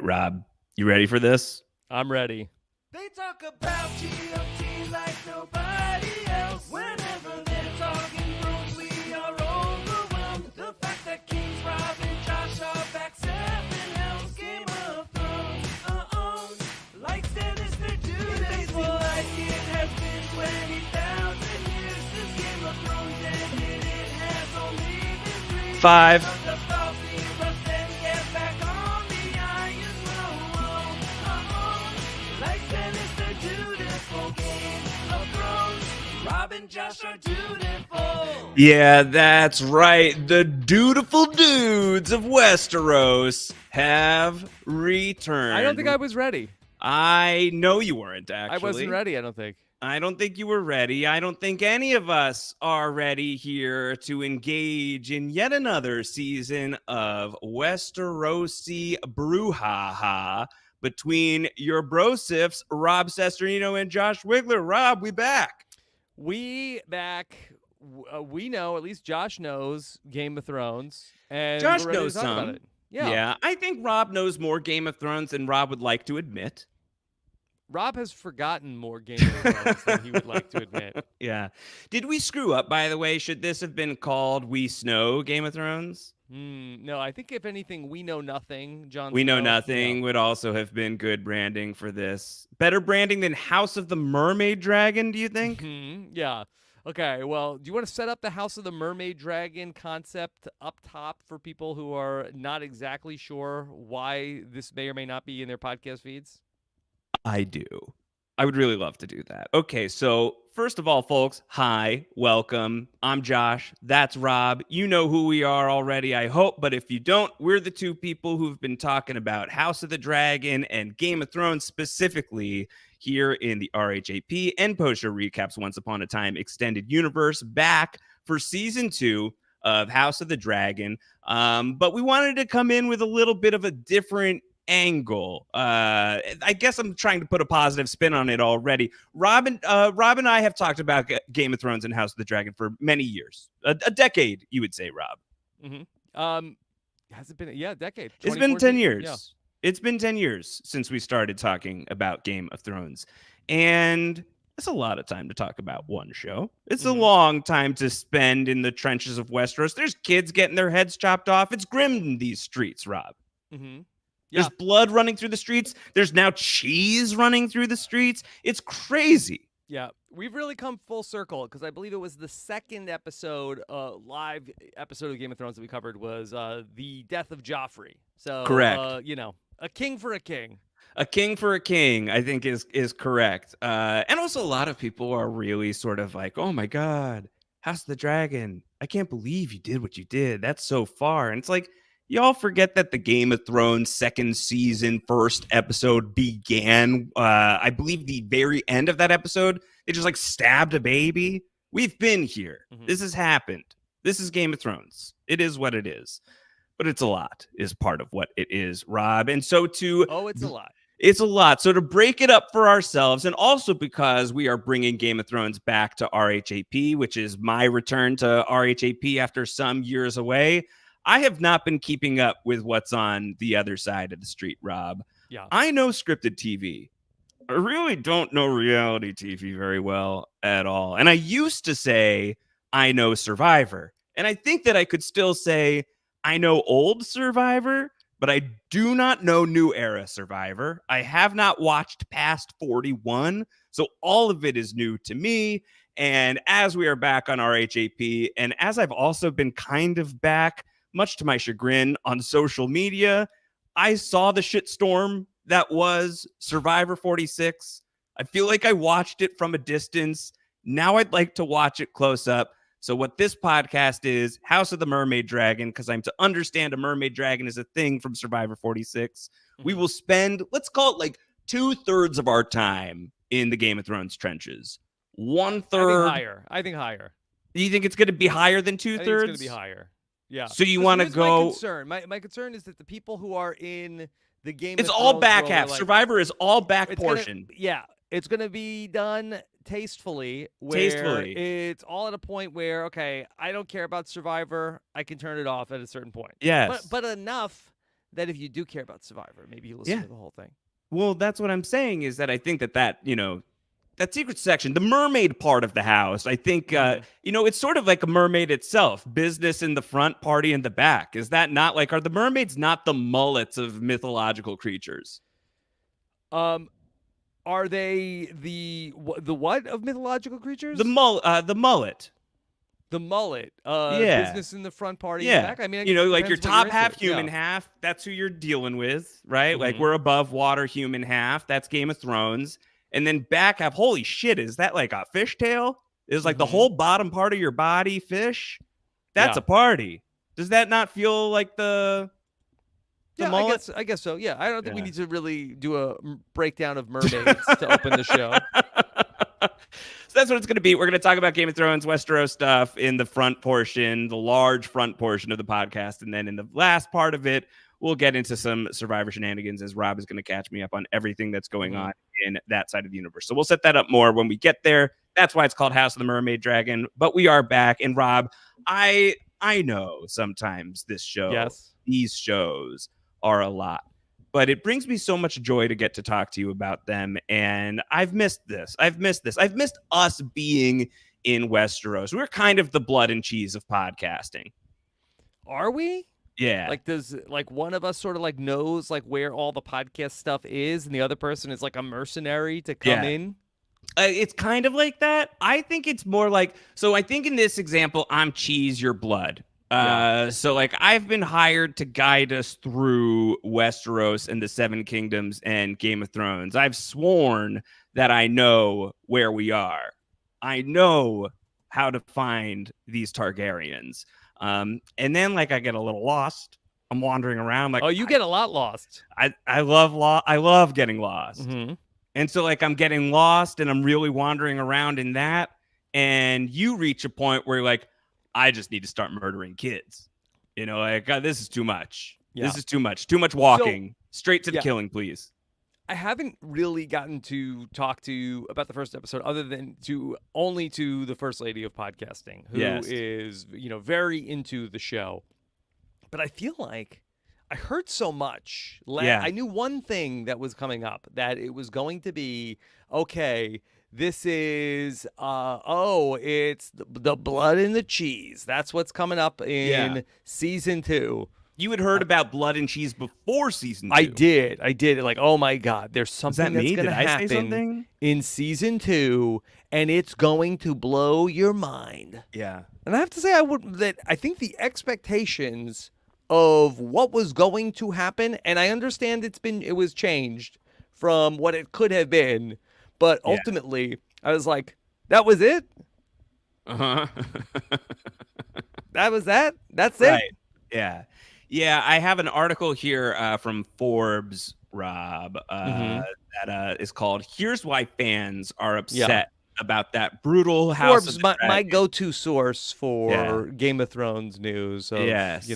right, Rob, you ready for this? I'm ready. They talk about GOT like nobody else. Whenever they're talking rules, we are overwhelmed. The fact that Kings, Rob, and Josh are back 7 else. Game of Thrones, like Stannis, they're due. They feel like it has been 20,000 years since Game of Thrones ended. It has only been 3 5. of the Falcon rust and get back on the Iron Throne. Like Stannis, they're dutiful. Game of Thrones, Rob and Josh are dutiful. Yeah, that's right. The dutiful dudes of Westeros have returned. I don't think I was ready. I know you weren't, actually. I wasn't ready, I don't think. I don't think you were ready. I don't think any of us are ready here to engage in yet another season of Westerosi brouhaha between your brosifs, Rob Cesternino and Josh Wigler. Rob, we back. We back. We know, at least Josh knows Game of Thrones. And Josh we're ready knows to talk about some. it. Yeah. I think Rob knows more Game of Thrones than Rob would like to admit. Rob has forgotten more Game of Thrones than he would like to admit. Yeah. Did we screw up, by the way? Should this have been called We Snow Game of Thrones? No, I think if anything, We Know Nothing. Jon We Know Snow, Nothing yeah. would also have been good branding for this. Better branding than House of the Mermaid Dragon, do you think? Yeah. Okay, well, do you want to set up the House of the Mermaid Dragon concept up top for people who are not exactly sure why this may or may not be in their podcast feeds? I do. I would really love to do that. Okay, so first of all, folks, hi, welcome. I'm Josh. That's Rob. You know who we are already, I hope. But if you don't, we're the two people who've been talking about House of the Dragon and Game of Thrones specifically here in the RHAP and post-show recaps Once Upon a Time Extended Universe back for season 2 of House of the Dragon. But we wanted to come in with a little bit of a different angle. I guess I'm trying to put a positive spin on it already. Rob and I have talked about Game of Thrones and House of the Dragon for many years, a decade, you would say, Rob. Has it been? Yeah, a decade. It's been 10 years. Yeah. It's been 10 years since we started talking about Game of Thrones, and it's a lot of time to talk about one show. It's a long time to spend in the trenches of Westeros. There's kids getting their heads chopped off. It's grim in these streets, Rob. There's blood running through the streets. There's now cheese running through the streets. It's crazy. Yeah, we've really come full circle because I believe it was the second episode, live episode of Game of Thrones that we covered was the death of Joffrey. So, Correct. A king for a king. A king for a king, I think is correct. And also a lot of people are really sort of like, oh my God, House of the Dragon. I can't believe you did what you did. That's so far. And it's like, y'all forget that the Game of Thrones second season first episode began, I believe the very end of that episode, they just like stabbed a baby. We've been here. This has happened. This is Game of Thrones. It is what it is. But it's a lot is part of what it is, Rob. And so it's a lot. It's a lot. So to break it up for ourselves, and also because we are bringing Game of Thrones back to RHAP, which is my return to RHAP after some years away, I have not been keeping up with what's on the other side of the street, Rob. Yeah. I know scripted TV. I really don't know reality TV very well at all. And I used to say I know Survivor. And I think that I could still say I know old Survivor, but I do not know new era Survivor. I have not watched past 41. So all of it is new to me. And as we are back on RHAP, and as I've also been kind of back, much to my chagrin, on social media, I saw the shitstorm that was Survivor 46. I feel like I watched it from a distance. Now I'd like to watch it close up. So what this podcast is, House of the Mermaid Dragon, because I'm to understand a mermaid dragon is a thing from Survivor 46. We will spend, let's call it like 2/3 of our time in the Game of Thrones trenches. 1/3. I think higher. Do you think it's going to be higher than 2/3? I think it's going to be higher. Yeah. So you want to go? My concern. My concern is that the people who are in the Game It's of all Thrones back world half. are like, Survivor is all back portion. It's going to be done tastefully. Where it's all at a point where, okay, I don't care about Survivor. I can turn it off at a certain point. Yes. But enough that if you do care about Survivor, maybe you listen Yeah. to the whole thing. Well, that's what I'm saying is that I think that that secret section, the mermaid part of the house, I think, it's sort of like a mermaid itself. Business in the front, party in the back. Is that not like, are the mermaids not the mullets of mythological creatures? Are they the what of mythological creatures? The mullet. The mullet. Yeah. Business in the front, party in the back. I mean, I guess it like your depends what top you're half into. human Yeah. half, that's who you're dealing with, right? Like Mhm. we're above water human half, that's Game of Thrones. And then back half, holy shit, is that like a fishtail? Is like the Mhm. whole bottom part of your body fish? That's Yeah. a party. Does that not feel like the Yeah, mullet? I guess so. Yeah, I don't think we Yeah. need to really do a breakdown of mermaids to open the show. So that's what it's going to be. We're going to talk about Game of Thrones, Westeros stuff in the front portion, the large front portion of the podcast. And then in the last part of it, we'll get into some Survivor shenanigans as Rob is going to catch me up on everything that's going on in that side of the universe. So we'll set that up more when we get there. That's why it's called House of the Mermaid Dragon. But we are back. And Rob, I know sometimes these shows are a lot. But it brings me so much joy to get to talk to you about them. And I've missed this. I've missed us being in Westeros. We're kind of the blood and cheese of podcasting. Are we? Yeah. Like, does one of us sort of knows where all the podcast stuff is, and the other person is like a mercenary to come in? It's kind of like that. I think it's more like, so I think in this example, I'm cheese, you're blood. So I've been hired to guide us through Westeros and the Seven Kingdoms and Game of Thrones. I've sworn that I know where we are. I know how to find these Targaryens. And then I get a little lost. I'm wandering around. You get a lot lost. I love getting lost. Mm-hmm. And so I'm getting lost and I'm really wandering around in that. And you reach a point where you're like, I just need to start murdering kids. This is too much. Yeah. This is too much. Too much walking. Straight to the killing, please. I haven't really gotten to talk to you about the first episode other than only to the first lady of podcasting, who is, very into the show. But I feel like I heard so much. I knew one thing that was coming up, that it was going to be, okay, this is, it's the blood and the cheese. That's what's coming up in season 2. You had heard about blood and cheese before season 2. I did. Oh my God, there's something that's going to happen happen in season 2, and it's going to blow your mind. Yeah. And I have to say, I think the expectations of what was going to happen, and I understand it was changed from what it could have been. But ultimately, I was like, that was it? Uh-huh. That was that? That's right. it? Yeah. Yeah, I have an article here from Forbes, Rob, that is called "Here's Why Fans Are Upset About That Brutal House Forbes, of the Dragon." my go-to source for Game of Thrones news. Yes.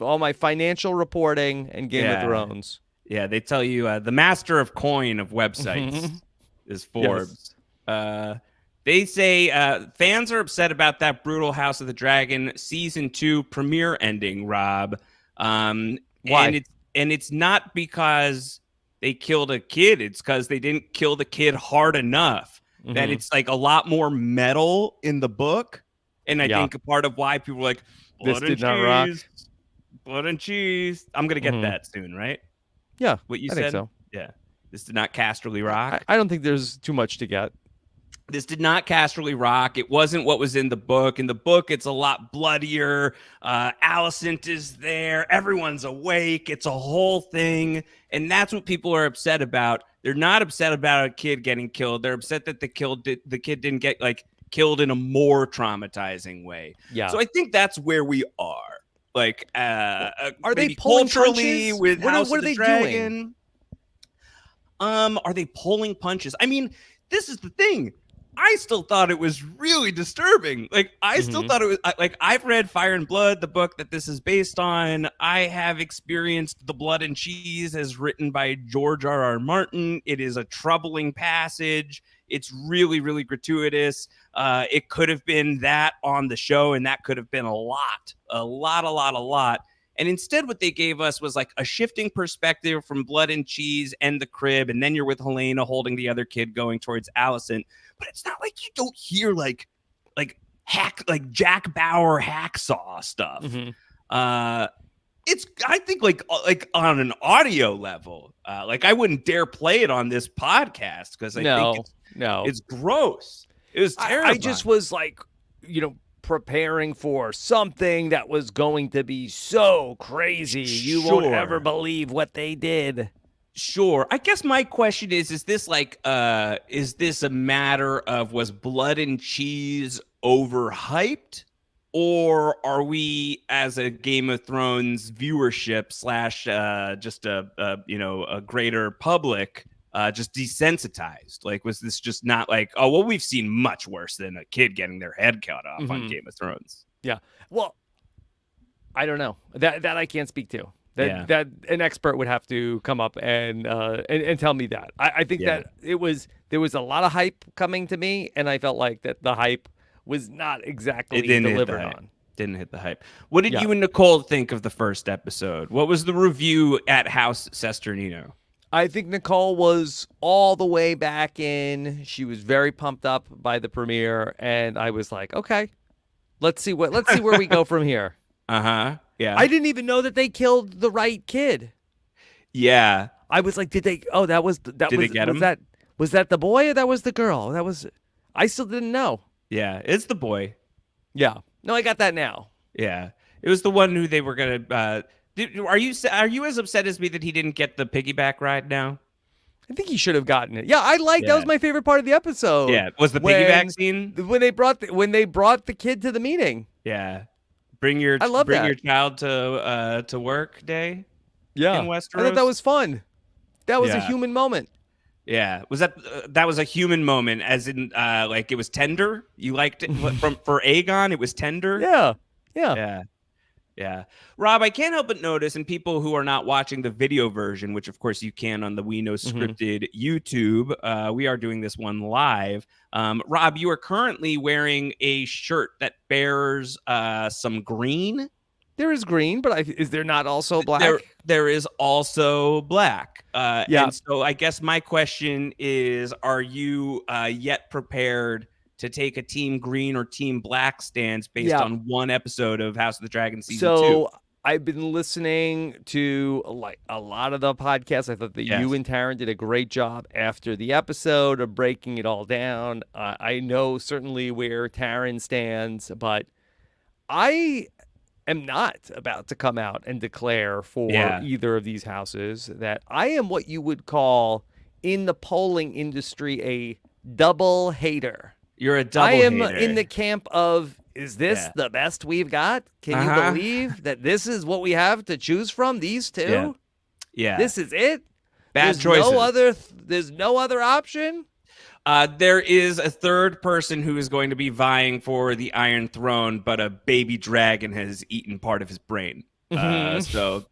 All my financial reporting and Game of Thrones. Yeah, they tell you the master of coin of websites is Forbes. Yes. They say fans are upset about that brutal House of the Dragon season 2 premiere ending, Rob. Why? And it's not because they killed a kid. It's because they didn't kill the kid hard enough. Mm-hmm. That it's a lot more metal in the book. And I think a part of why people were like, blood this and did cheese, not rock. Blood and cheese. I'm going to get that soon, right? Yeah, what you I said? think so. Yeah. This did not casterly rock. I don't think there's too much to get. This did not casterly rock. It wasn't what was in the book. In the book, it's a lot bloodier. Alicent is there. Everyone's awake. It's a whole thing. And that's what people are upset about. They're not upset about a kid getting killed. They're upset that the kid didn't get killed in a more traumatizing way. Yeah. So I think that's where we are. Are they pulling punches? With House what of are the they Dragon? doing? Are they pulling punches? I mean, this is the thing. I still thought it was really disturbing. I still thought it was I've read Fire and Blood, the book that this is based on. I have experienced The Blood and Cheese as written by George R.R. Martin. It is a troubling passage. It's really, really gratuitous. It could have been that on the show, and that could have been a lot. And instead what they gave us was like a shifting perspective from Blood and Cheese and the crib, and then you're with Helena holding the other kid going towards Alicent. But it's not like you don't hear like Jack Bauer hacksaw stuff. It's, I think, like on an audio level, like I wouldn't dare play it on this podcast because I think it's gross. It was terrible. I just was like, preparing for something that was going to be so crazy. You won't ever believe what they did. Sure. I guess my question is this like, is this a matter of, was Blood and Cheese overhyped? Or are we, as a Game of Thrones viewership / just a greater public, just desensitized? Like, was this just not like, oh, well, we've seen much worse than a kid getting their head cut off on Game of Thrones? Yeah. Well, I don't know. That I can't speak to. That an expert would have to come up and tell me that. I think that there was a lot of hype coming to me, and I felt like that the hype was not exactly delivered on. Didn't hit the hype. What did you and Nicole think of the first episode? What was the review at House Cesternino? I think Nicole was all the way back in. She was very pumped up by the premiere, and I was like, okay, let's see where we go from here. Yeah. I didn't even know that they killed the right kid. Yeah. I was like, did they? Oh, did they get him? Was that the boy or that was the girl? I still didn't know. Yeah, it's the boy. Yeah. No, I got that now. Yeah. It was the one who they were going to... Are you as upset as me that he didn't get the piggyback ride now? I think he should have gotten it. Yeah, that was my favorite part of the episode. Yeah, was the piggyback scene? When they brought the kid to the meeting. Yeah. Bring your child to work day in Westeros. I thought that was fun. That was a human moment. Yeah, that was a human moment, as in like it was tender. You liked it for Aegon. It was tender. Yeah. Rob, I can't help but notice, and people who are not watching the video version, which of course you can on the We Know Scripted YouTube, we are doing this one live. Rob, you are currently wearing a shirt that bears some green. There is green, but is there not also black? There is also black. And so I guess my question is, are you yet prepared to take a team green or team black stance based on one episode of House of the Dragon season 2? So I've been listening to like a lot of the podcasts. I thought that you and Taryn did a great job after the episode of breaking it all down. I know certainly where Taryn stands, but I am not about to come out and declare for either of these houses that I am what you would call in the polling industry a double hater. You're a double hater. I am in the camp of, is this the best we've got? Can you believe that this is what we have to choose from, these two? Yeah. This is it? Bad choices. There's no other option? There is a third person who is going to be vying for the Iron Throne, but a baby dragon has eaten part of his brain. So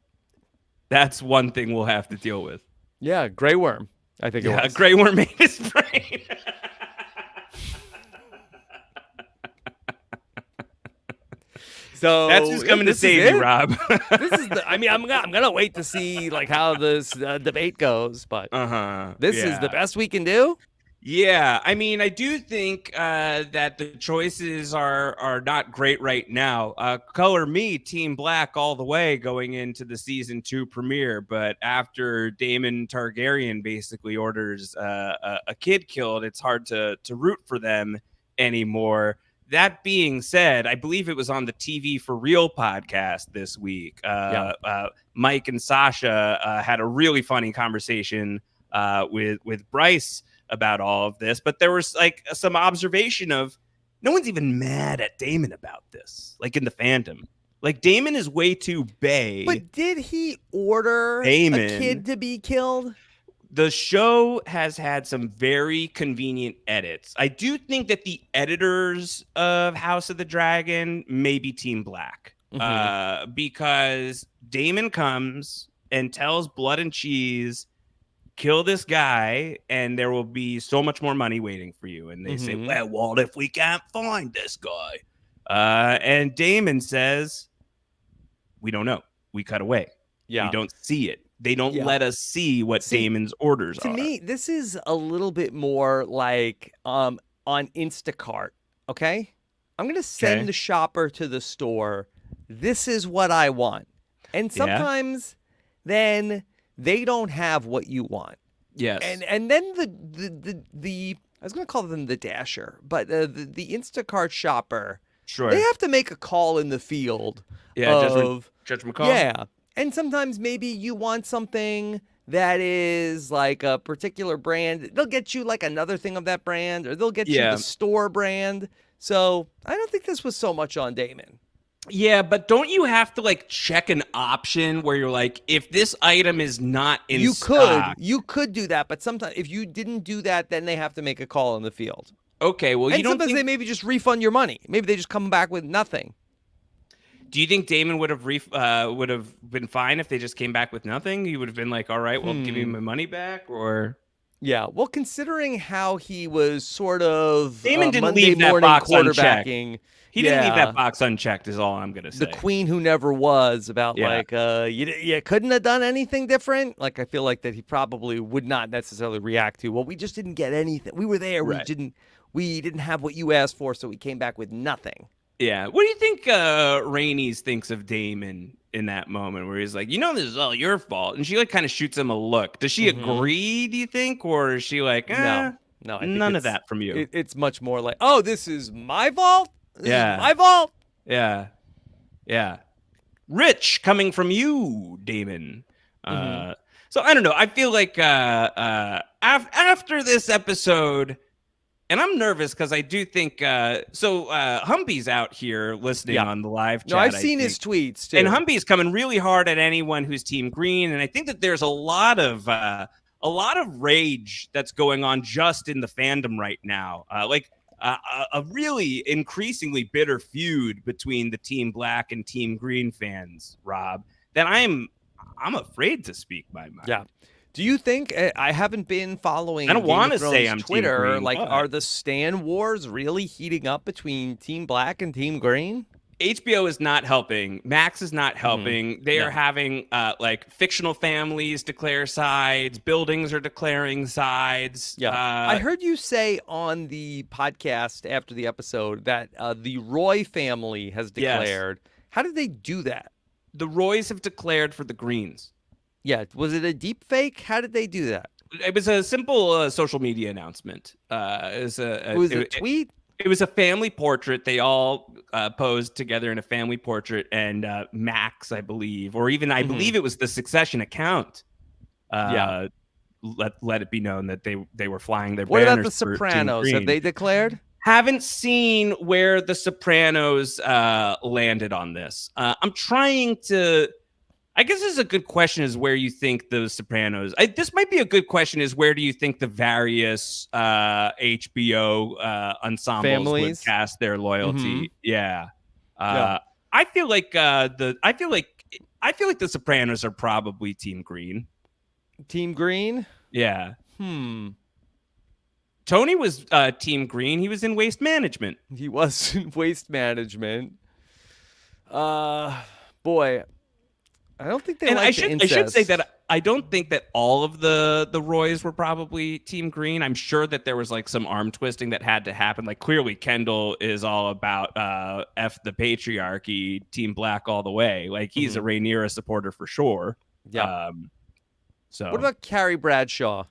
that's one thing we'll have to deal with. Yeah, Grey Worm, I think it was. Grey Worm ate his brain. So that's who's coming to save you, Rob. This is I'm gonna wait to see like how this debate goes, but this is the best we can do. Yeah, I mean, I do think that the choices are not great right now. Color me Team Black all the way going into the season 2 premiere, but after Daemon Targaryen basically orders a kid killed, it's hard to root for them anymore. That being said, I believe it was on the TV for Real podcast this week. Mike and Sasha had a really funny conversation with Bryce about all of this, but there was like some observation of no one's even mad at Daemon about this, like in the fandom. Like Daemon is way too bae. But did he order a kid to be killed? The show has had some very convenient edits. I do think that the editors of House of the Dragon may be Team Black, because Daemon comes and tells Blood and Cheese, kill this guy, and there will be so much more money waiting for you. And they say, well, what if we can't find this guy? And Daemon says, we don't know. we cut away. Yeah. We don't see it. They don't let us see what Daemon's orders are. To me, this is a little bit more like on Instacart, okay? I'm going to send the shopper to the store. This is what I want. And sometimes then they don't have what you want. Yes. And then the I was going to call them the Dasher, but the Instacart shopper, they have to make a call in the field judgment call. Yeah. And sometimes maybe you want something that is like a particular brand. They'll get you like another thing of that brand, or they'll get you the store brand. So I don't think this was so much on Daemon. Yeah, but don't you have to like check an option where you're like, if this item is not in stock? You could do that, but sometimes if you didn't do that, then they have to make a call in the field. Okay, well, and sometimes they maybe just refund your money. Maybe they just come back with nothing. Do you think Daemon would have been fine if they just came back with nothing? He would have been like, all right, well, give me my money back, or yeah. Well, considering how he was sort of Daemon didn't Monday leave that morning box quarterbacking. Unchecked. He didn't leave that box unchecked. Is all I'm gonna say. The queen who never was about like you couldn't have done anything different. Like I feel like that he probably would not necessarily react to. Well, we just didn't get anything. We were there. Right. We didn't have what you asked for, so we came back with nothing. Yeah. What do you think Rhaenys thinks of Daemon in that moment where he's like, this is all your fault? And she like kind of shoots him a look. Does she agree, do you think? Or is she like, no, I think none of that from you? It's much more like, oh, this is my fault? This is my fault? Yeah. Yeah. Rich coming from you, Daemon. So I don't know. I feel like after this episode... And I'm nervous because I do think Humpy's out here listening on the live chat. No, I've seen his tweets too. And Humpy's coming really hard at anyone who's Team Green. And I think that there's a lot of rage that's going on just in the fandom right now. A really increasingly bitter feud between the Team Black and Team Green fans, Rob, that I'm afraid to speak my mind. Yeah. Do you think I haven't been following? I don't want to say I'm Twitter. Team Green, like, are the Stan wars really heating up between Team Black and Team Green? HBO is not helping. Max is not helping. They are having fictional families declare sides. Buildings are declaring sides. Yeah, I heard you say on the podcast after the episode that the Roy family has declared. Yes. How did they do that? The Roys have declared for the Greens. Yeah, was it a deep fake? How did they do that? It was a simple social media announcement. Was it a tweet? It was a family portrait. They all posed together in a family portrait, and Max, I believe, or even I believe it was the Succession account. Let it be known that they were flying their banners. What about the Sopranos? Have they declared? Haven't seen where the Sopranos landed on this. I'm trying to. I guess this is a good question is where you think the Sopranos... this might be a good question is where do you think the various HBO ensembles would cast their loyalty? Yeah. I feel like the Sopranos are probably Team Green. Team Green? Yeah. Tony was Team Green. He was in Waste Management. He was in Waste Management. Boy... I don't think they like I should say that I don't think that all of the Roys were probably Team Green. I'm sure that there was like some arm twisting that had to happen. Like clearly Kendall is all about F the patriarchy, Team Black all the way. Like he's a Rhaenyra supporter for sure. Yeah. So what about Carrie Bradshaw?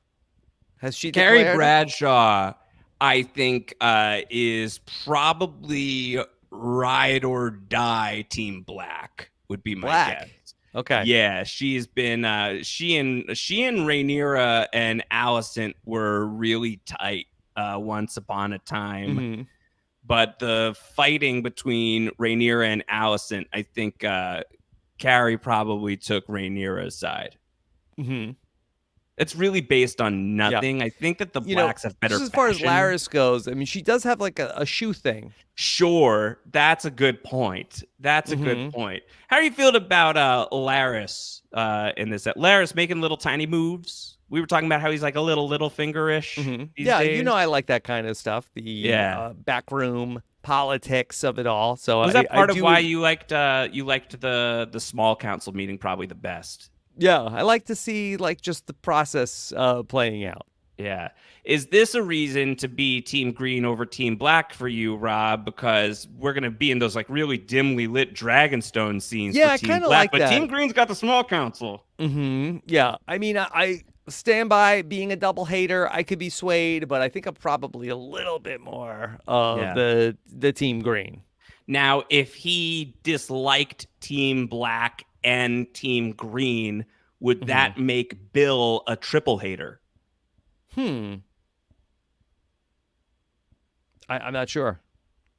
Has she Carrie declared? Bradshaw, I think, is probably ride or die Team Black would be my guess. Okay. Yeah, she's been she and Rhaenyra and Alicent were really tight once upon a time. But the fighting between Rhaenyra and Alicent, I think Carrie probably took Rhaenyra's side. It's really based on nothing. I think that the Blacks have better as far as Larys goes, I mean, she does have like a shoe thing. Sure. That's a good point. That's a good point. How are you feeling about Larys in this? Larys making little tiny moves. We were talking about how he's like a little fingerish. Yeah, days. I like that kind of stuff. The backroom politics of it all. So was that part of why you liked the small council meeting probably the best? Yeah, I like to see like just the process playing out. Yeah. Is this a reason to be Team Green over Team Black for you, Rob? Because we're going to be in those like really dimly lit Dragonstone scenes Yeah, for Team I kind of Black, like but that. Team Green's got the small council. Mm-hmm. Yeah, I mean, I stand by being a double hater. I could be swayed, but I think I'm probably a little bit more of the Team Green. Now, if he disliked Team Black and Team Green, would that make Bill a triple hater? I'm not sure.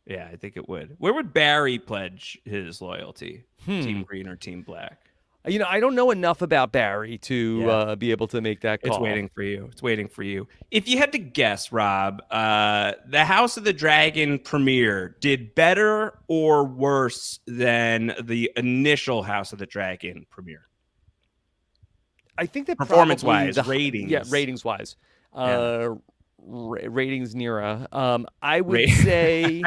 Yeah, I think it would. Where would Barry pledge his loyalty? Team Green or Team Black? I don't know enough about Barry to be able to make that call. It's waiting for you. It's waiting for you. If you had to guess, Rob, the House of the Dragon premiere did better or worse than the initial House of the Dragon premiere? I think that performance-wise, ratings. Yeah, ratings-wise. Ratings Nira. I would say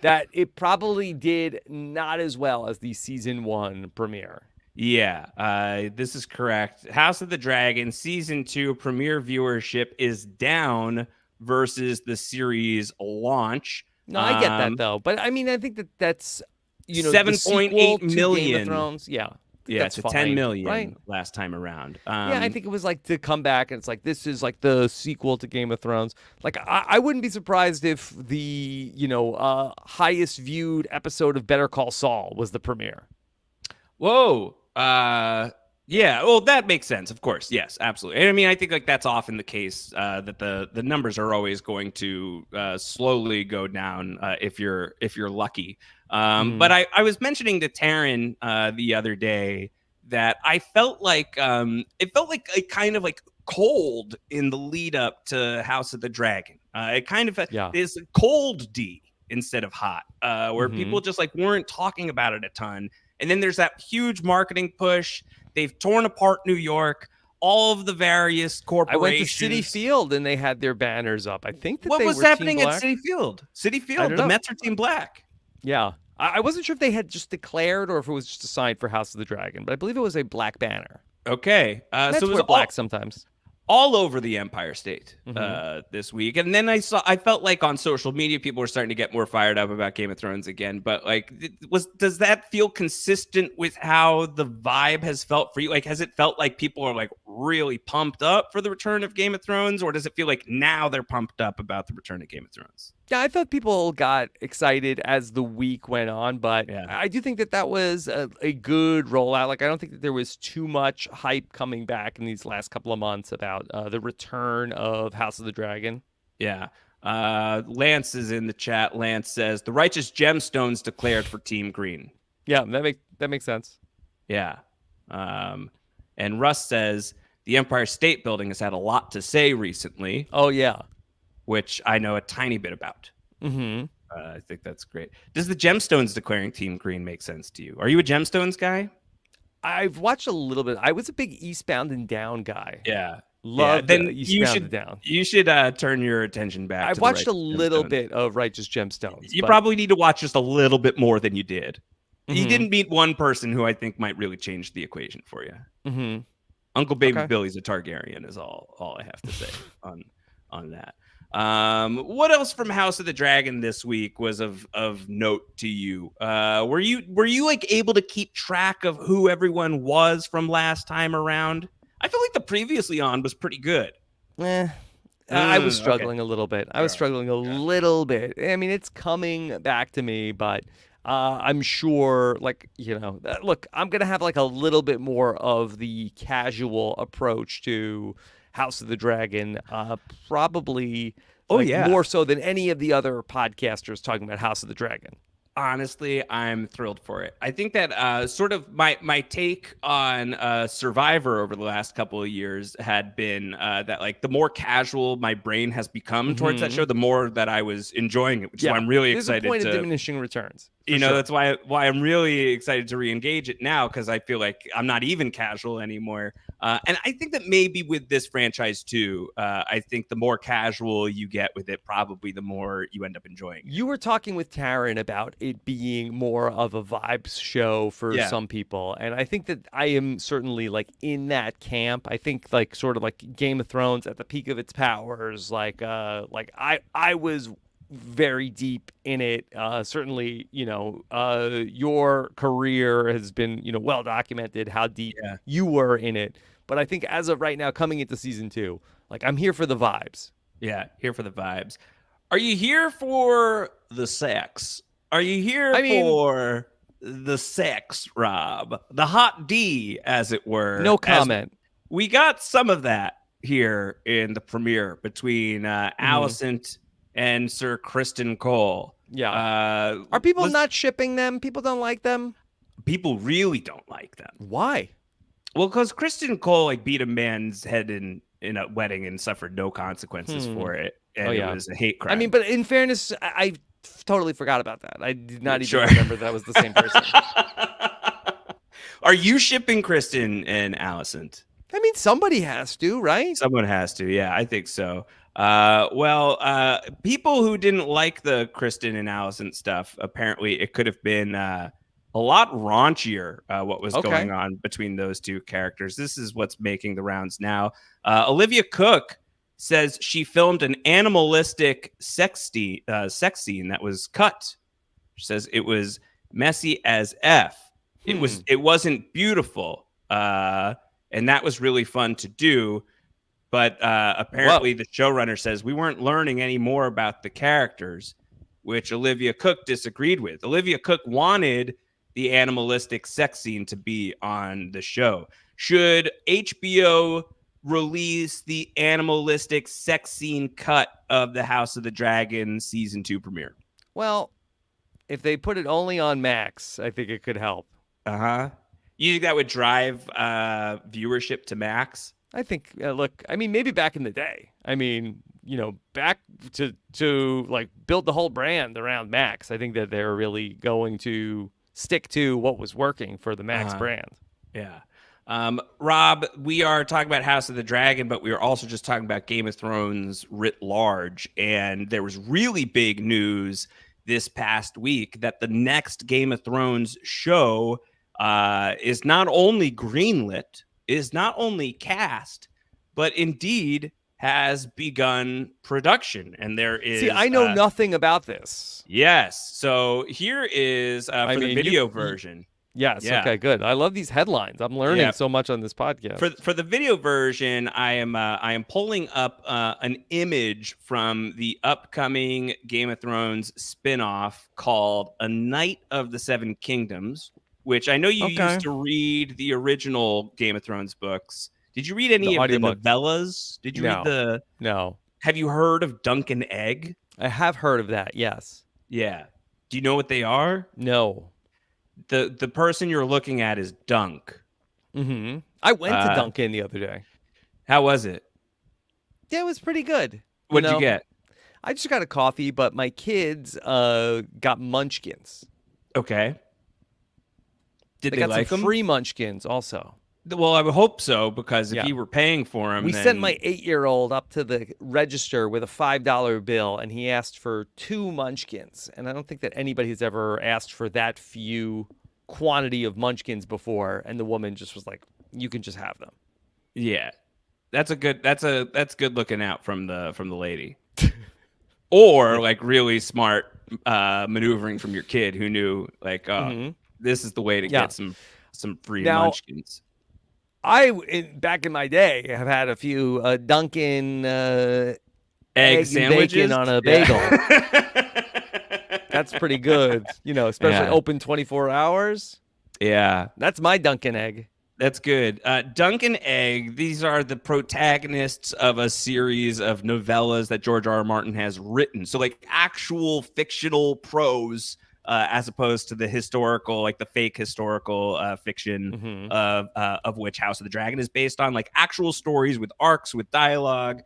that it probably did not as well as the season 1 premiere. Yeah, this is correct. House of the Dragon season 2 premiere viewership is down versus the series launch. No, I get that though, but I mean, I think that's 7.8 million. Game of Thrones. Yeah. Yeah, it's a 10 million right? last time around. Yeah, I think it was like to come back and it's like this is like the sequel to Game of Thrones. Like I wouldn't be surprised if the highest viewed episode of Better Call Saul was the premiere. Whoa. Yeah, well, that makes sense, of course. Yes, absolutely. And I mean, I think like that's often the case that the numbers are always going to slowly go down if you're lucky. But I was mentioning to Taryn the other day that I felt like it felt like a kind of like cold in the lead up to House of the Dragon. It kind of is cold D instead of hot, where people just like weren't talking about it a ton. And then there's that huge marketing push. They've torn apart New York. All of the various corporations. I went to Citi Field and they had their banners up. I think that what they was were happening Team at Black. Citi Field? Citi Field, the Mets are Team Black. Yeah. I wasn't sure if they had just declared or if it was just a sign for House of the Dragon, but I believe it was a black banner. Okay. So it was black sometimes. All over the Empire State this week. And then I felt like on social media, people were starting to get more fired up about Game of Thrones again. But like, does that feel consistent with how the vibe has felt for you? Like, has it felt like people are like really pumped up for the return of Game of Thrones? Or does it feel like now they're pumped up about the return of Game of Thrones? Yeah, I thought people got excited as the week went on, but I do think that was a good rollout. Like, I don't think that there was too much hype coming back in these last couple of months about the return of House of the Dragon. Yeah. Lance is in the chat. Lance says, the righteous gemstones declared for Team Green. Yeah, that makes sense. Yeah. And Russ says, the Empire State Building has had a lot to say recently. Oh, yeah. Which I know a tiny bit about. Mm-hmm. I think that's great. Does the Gemstones declaring Team Green make sense to you? Are you a Gemstones guy? I've watched a little bit. I was a big Eastbound and Down guy. Yeah. Loved Eastbound and Down. You should turn your attention back. I've watched a little bit of Righteous Gemstones. You probably need to watch just a little bit more than you did. You didn't meet one person who I think might really change the equation for you. Mm-hmm. Uncle Baby Billy's a Targaryen is all I have to say on that. What else from House of the Dragon this week was of note to you? Were you like able to keep track of who everyone was from last time around? I feel like the previously on was pretty good. I was struggling a little bit. I little bit. I mean, it's coming back to me, but I'm sure, like, look, I'm going to have like a little bit more of the casual approach to House of the Dragon, probably more so than any of the other podcasters talking about House of the Dragon. Honestly, I'm thrilled for it. I think that sort of my take on Survivor over the last couple of years had been that like the more casual my brain has become towards that show, the more that I was enjoying it, which is why I'm really excited. There's a point of diminishing returns. You know, sure. that's why I'm really excited to re-engage it now, because I feel like I'm not even casual anymore. And I think that maybe with this franchise too, I think the more casual you get with it, probably the more you end up enjoying it. You were talking with Taryn about it being more of a vibes show for some people, and I think that I am certainly like in that camp. I think like sort of like Game of Thrones at the peak of its powers, like I was very deep in it. Certainly, your career has been, well documented how deep you were in it. But I think as of right now, coming into season 2, like I'm here for the vibes. Yeah, here for the vibes. Are you here for the sex? Are you here for the sex, Rob? The hot D, as it were. No comment. We got some of that here in the premiere between Alicent and Sir Criston Cole. Yeah. Are people not shipping them? People don't like them? People really don't like them. Why? Well, because Criston Cole like beat a man's head in a wedding and suffered no consequences for it. And it was a hate crime. I mean, but in fairness, I totally forgot about that. I did not even remember that was the same person. Are you shipping Criston and Alicent? I mean, somebody has to, right? Someone has to. Yeah, I think so. People who didn't like the Criston and Alicent stuff, apparently it could have been a lot raunchier what was going on between those two characters. This is what's making the rounds now. Olivia Cook says she filmed an animalistic sex scene that was cut. She says it was messy as F. It wasn't beautiful. And that was really fun to do. But apparently the showrunner says we weren't learning any more about the characters, which Olivia Cook disagreed with. Olivia Cook wanted the animalistic sex scene to be on the show. Should HBO release the animalistic sex scene cut of the House of the Dragon season 2 premiere? Well, if they put it only on Max, I think it could help. You think that would drive viewership to Max? I think, look, I mean, maybe back in the day. I mean, back to like build the whole brand around Max. I think that they're really going to stick to what was working for the Max brand. Yeah. Rob, we are talking about House of the Dragon, but we are also just talking about Game of Thrones writ large. And there was really big news this past week that the next Game of Thrones show is not only greenlit, is not only cast, but indeed has begun production. And there is... See, I know nothing about this. Yes. So here is the video version. Yes. Yeah. Okay, good. I love these headlines. I'm learning so much on this podcast. For the video version, I am pulling up an image from the upcoming Game of Thrones spinoff called A Night of the Seven Kingdoms, which I know you used to read the original Game of Thrones books. Did you read any of the novellas? Did you read the... No. Have you heard of Dunk and Egg? I have heard of that, yes. Yeah. Do you know what they are? No. The person you're looking at is Dunk. Mm-hmm. I went to Dunkin' the other day. How was it? Yeah, it was pretty good. What did you get? I just got a coffee, but my kids got munchkins. Okay. Did they got like some them? Free munchkins also. Well, I would hope so, because if you were paying for them... We sent my 8-year-old up to the register with a $5 bill, and he asked for 2 munchkins. And I don't think that anybody has ever asked for that few quantity of munchkins before. And the woman just was like, you can just have them. Yeah. That's good looking out from the lady. Or like really smart maneuvering from your kid who knew like, this is the way to get some free munchkins. Back in my day, have had a few Dunkin' egg sandwiches bacon on a bagel. That's pretty good, especially open 24 hours. Yeah, that's my Dunkin' egg. That's good. Dunkin' Egg. These are the protagonists of a series of novellas that George R.R. Martin has written. So like actual fictional prose. As opposed to the historical, like the fake historical fiction of which House of the Dragon is based on, like actual stories with arcs, with dialogue,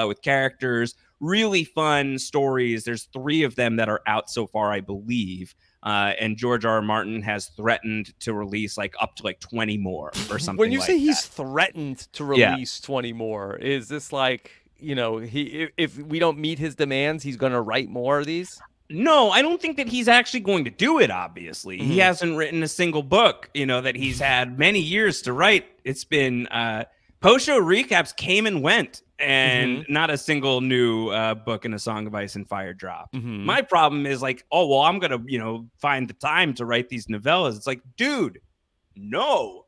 with characters. really fun stories. There's 3 of them that are out so far, I believe. And George R. R. Martin has threatened to release like up to like 20 more or something. When you like say that. he's threatened to release 20 more, is this like, you know, if we don't meet his demands, he's going to write more of these? No, I don't think that he's actually going to do it, obviously. He hasn't written a single book, you know, that he's had many years to write. It's been post-show recaps came and went, and not a single new book in A Song of Ice and Fire dropped. My problem is like, oh, well, I'm going to, you know, find the time to write these novellas. It's like, dude, no,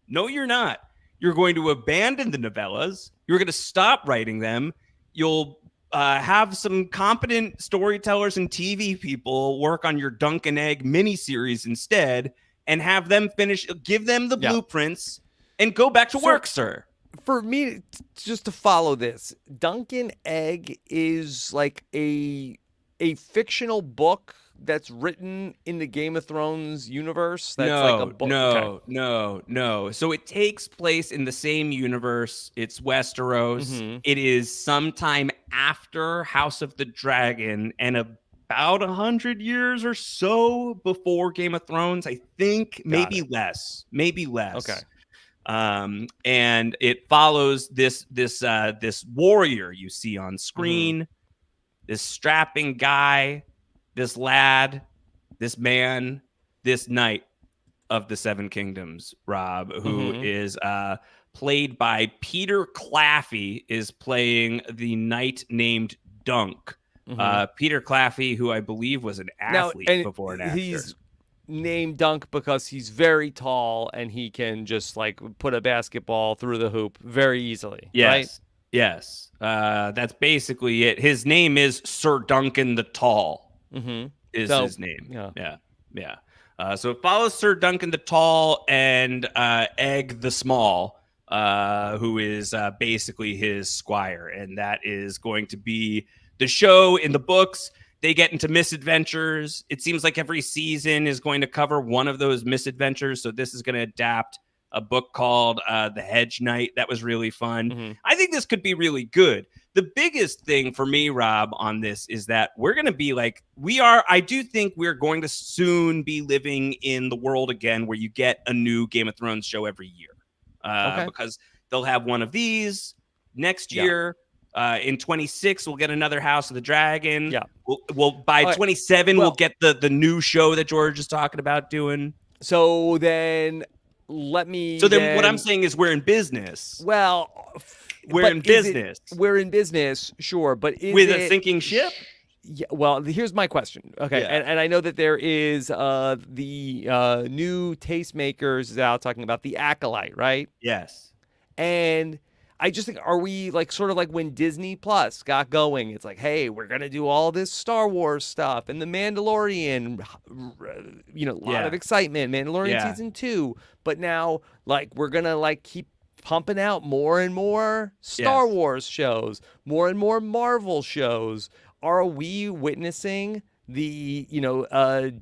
you're not. You're going to abandon the novellas. You're going to stop writing them. You'll have some competent storytellers and TV people work on your Dunk and Egg miniseries instead, and have them finish, give them the blueprints, and go back to work, sir. For me, just to follow this, Dunk and Egg is like a fictional book that's written in the Game of Thrones universe. That's like a book. No. So it takes place in the same universe. It's Westeros. It is sometime after House of the Dragon and about 100 years or so before Game of Thrones. I think maybe less. Okay. And it follows this warrior you see on screen, this strapping guy, this lad, this man, this knight of the Seven Kingdoms, Rob, who is played by Peter Claffey, is playing the knight named Dunk. Peter Claffey, who I believe was an athlete before and after. He's named Dunk because he's very tall and he can just like put a basketball through the hoop very easily. Right? Yes. That's basically it. His name is Sir Duncan the Tall. Is his name. Yeah. So it follows Sir Duncan the Tall and Egg the Small, who is basically his squire. And that is going to be the show. In the books, they get into misadventures. It seems like every season is going to cover one of those misadventures. So this is going to adapt a book called The Hedge Knight. That was really fun. I think this could be really good. The biggest thing for me, Rob, on this is that we're going to be like, I do think we're going to soon be living in the world again where you get a new Game of Thrones show every year. Because they'll have one of these next year. In 26, we'll get another House of the Dragon. Yeah. We'll by 27, we'll get the new show that George is talking about doing. So then what I'm saying is we're in business. Well, we're in business. We're in business, sure, but with a sinking ship? Yeah, well, here's my question. Okay, and I know that there is the new tastemakers is out talking about the Acolyte, right? Yes. And I just think, are we like sort of like when Disney Plus got going? It's like, hey, we're gonna do all this Star Wars stuff and the Mandalorian, a lot of excitement. Mandalorian season 2, but now like we're gonna like keep pumping out more and more Star Wars shows, more and more Marvel shows. Are we witnessing the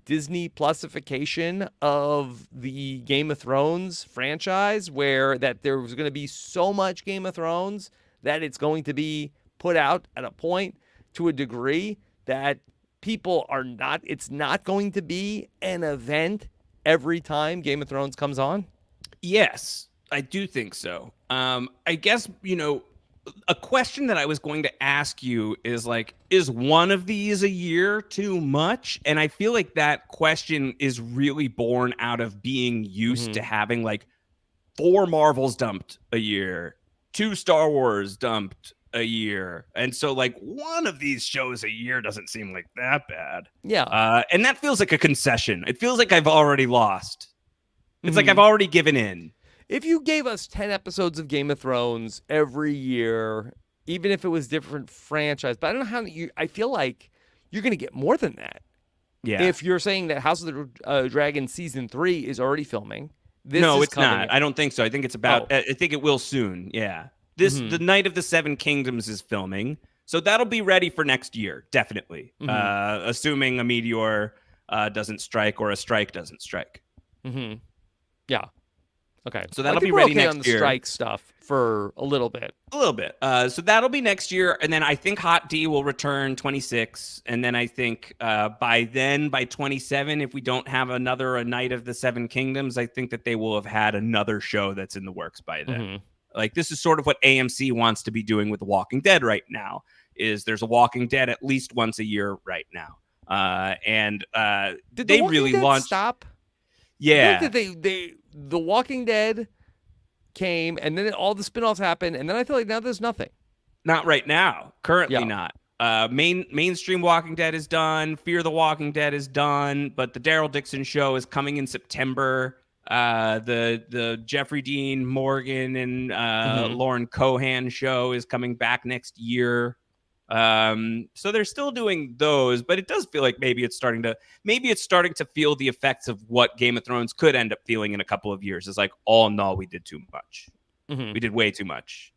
Disney Plusification of the Game of Thrones franchise, where that there was going to be so much Game of Thrones that it's going to be put out at a point to a degree that it's not going to be an event every time Game of Thrones comes on? Yes, I do think so. I guess, a question that I was going to ask you is like, is one of these a year too much? And I feel like that question is really born out of being used to having like 4 Marvels dumped a year, 2 Star Wars dumped a year. And so like one of these shows a year doesn't seem like that bad. Yeah. And that feels like a concession. It feels like I've already lost. It's like I've already given in. If you gave us 10 episodes of Game of Thrones every year, even if it was different franchise, but I don't know how I feel like you're going to get more than that. Yeah. If you're saying that House of the Dragon season 3 is already filming. It's not. I don't think so. I think it's about, I think it will soon. Yeah. The Night of the Seven Kingdoms is filming. So that'll be ready for next year. Definitely. Assuming a meteor doesn't strike or a strike doesn't strike. Yeah. Okay. So that'll I think be we're ready okay next on the year. strike stuff for a little bit. A little bit. So that'll be next year. And then I think HOTD will return 26. And then I think by 27, if we don't have another A Night of the Seven Kingdoms, I think that they will have had another show that's in the works by then. Mhm. Like, this is sort of what AMC wants to be doing with The Walking Dead right now, is there's a Walking Dead at least once a year right now. Did they The Walking really Dead launched. stop? Yeah. I feel like that The Walking Dead came, and then all the spinoffs happened, and then I feel like now there's nothing. Not right now. Currently Yeah. not. Mainstream Walking Dead is done. Fear the Walking Dead is done. But the Daryl Dixon show is coming in September. The Jeffrey Dean Morgan and Lauren Cohan show is coming back next year. So they're still doing those, but it does feel like maybe it's starting to feel the effects of what Game of Thrones could end up feeling in a couple of years. It's like, all in all, we did too much. Mhm. We did way too much.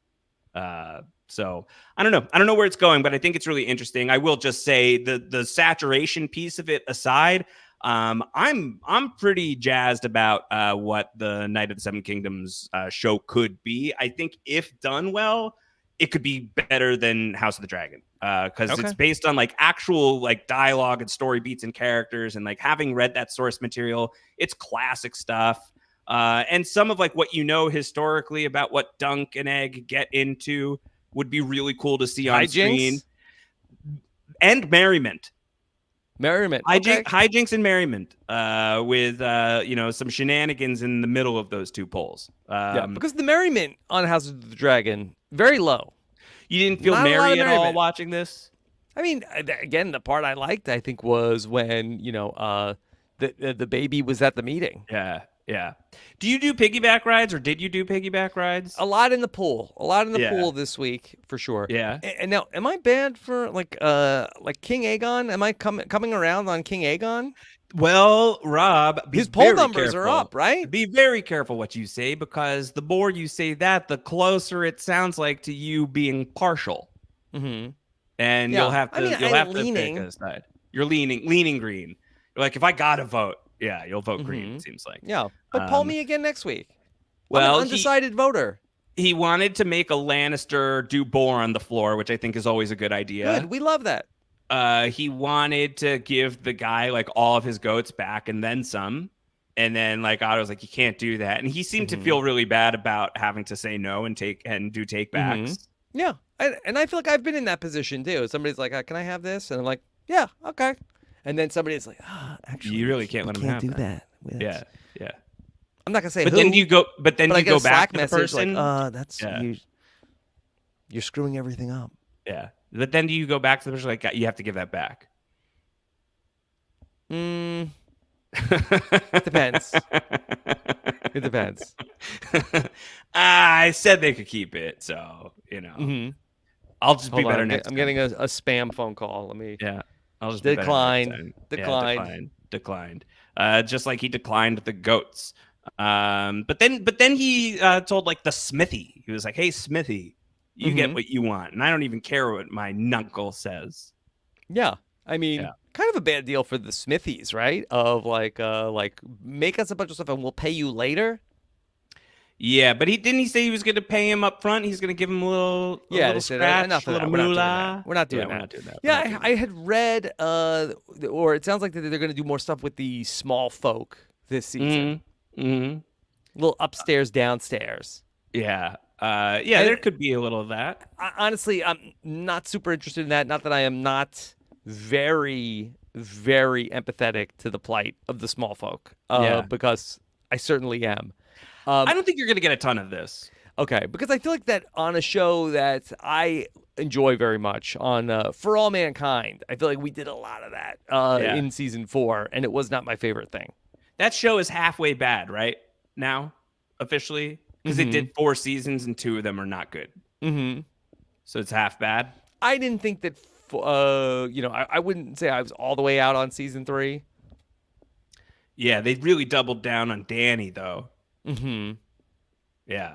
So I don't know where it's going, but I think it's really interesting. I will just say the saturation piece of it aside, I'm pretty jazzed about what the Night of the Seven Kingdoms show could be. I think if done well, it could be better than House of the Dragon, because it's based on like actual like dialogue and story beats and characters, and like having read that source material, it's classic stuff. And some of like what historically about what Dunk and Egg get into would be really cool to see on screen. And merriment. Hijinks and merriment, with some shenanigans in the middle of those two poles. Because the merriment on House of the Dragon very low. You didn't feel Not a lot merry of at all merriment. watching this? I mean, again, the part I liked, I think, was when the baby was at the meeting. Yeah. Do you do piggyback rides, or did you do piggyback rides? A lot in the pool. Pool this week for sure. Yeah. And now, am I bad for like King Aegon? Am I coming around on King Aegon? Well, Rob, his poll numbers are up, right? Be very careful what you say, because the more you say that, the closer it sounds like to you being partial. Mm-hmm. And you'll have to pick a side. You're leaning green. You're like, if I gotta vote, yeah, you'll vote green. It seems like. Yeah, but poll me again next week. Well, I'm an undecided voter. He wanted to make a Lannister do boar on the floor, which I think is always a good idea. Good, we love that. He wanted to give the guy like all of his goats back and then some. And then like Otto was like, you can't do that. And he seemed to feel really bad about having to say no and do take backs. Yeah. And I feel like I've been in that position too. Somebody's like, can I have this? And I'm like, yeah, okay. And then somebody's like, actually, you really can't let him have that. Yeah. I'm not gonna say but who. then you go back to the person. Like, that's you're screwing everything up. Yeah. But then do you go back to the person like, you have to give that back? Depends. It depends. I said they could keep it, so I'll just be better next time. I'm getting a spam phone call. Let me. Yeah, I'll just decline. Declined. Just like he declined the goats. But then he told like the Smithy. He was like, "Hey, Smithy, you get what you want, and I don't even care what my knuckle says." Yeah, I mean, kind of a bad deal for the Smithies, right? Of like make us a bunch of stuff and we'll pay you later. Yeah, but he say he was going to pay him up front. He's going to give him a little scratch, enough a little moolah. We're not doing that. Yeah, I had read, or it sounds like that they're going to do more stuff with the small folk this season. Little upstairs, downstairs. Yeah. There could be a little of that. Honestly, I'm not super interested in that. Not that I am not very, very empathetic to the plight of the small folk. Because I certainly am. I don't think you're going to get a ton of this. Okay, because I feel like that on a show that I enjoy very much, on For All Mankind, I feel like we did a lot of that in season 4, and it was not my favorite thing. That show is halfway bad, right? Now, officially? Because it did 4 seasons, and 2 of them are not good. So it's half bad? I didn't think that, I wouldn't say I was all the way out on season 3. Yeah, they really doubled down on Danny, though. Yeah,